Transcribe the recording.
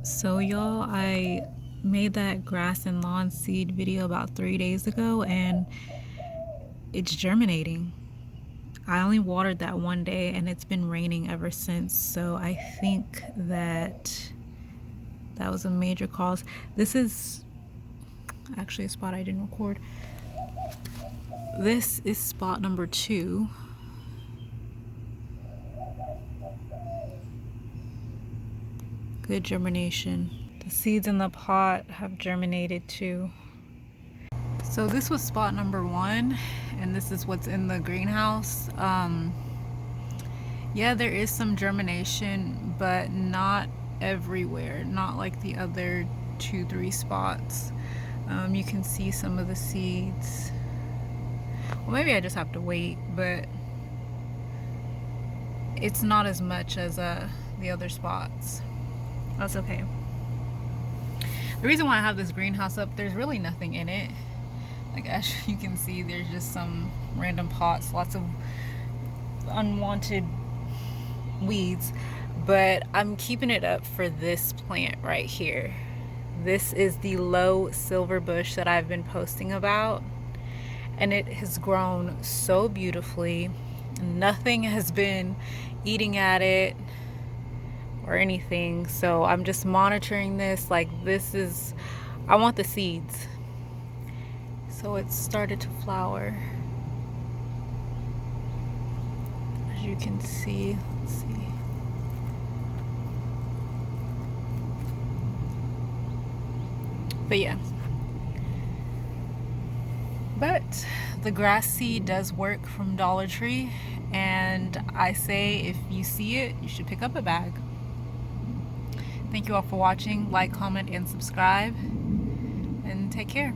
So y'all, I made that grass and lawn seed video about 3 days ago and it's germinating. I only watered that one day and it's been raining ever since. So I think that was a major cause. This is actually a spot I didn't record. This is spot number 2. Good germination. The seeds in the pot have germinated too. So this was spot number 1, and this is what's in the greenhouse. Yeah, there is some germination, but not everywhere. Not like the other 2-3 spots. You can see some of the seeds. Well, maybe I just have to wait, but it's not as much as the other spots. That's okay. The reason why I have this greenhouse up, there's really nothing in it. Like, as you can see, there's just some random pots, lots of unwanted weeds, but I'm keeping it up for this plant right here. This is the low silver bush that I've been posting about, and it has grown so beautifully. Nothing has been eating at it or anything, so I'm just monitoring this. Like, this is, I want the seeds. So it's started to flower, as you can see. Let's see. But yeah. But the grass seed does work from Dollar Tree, and I say if you see it, you should pick up a bag. Thank you all for watching. Like, comment, and subscribe, and take care.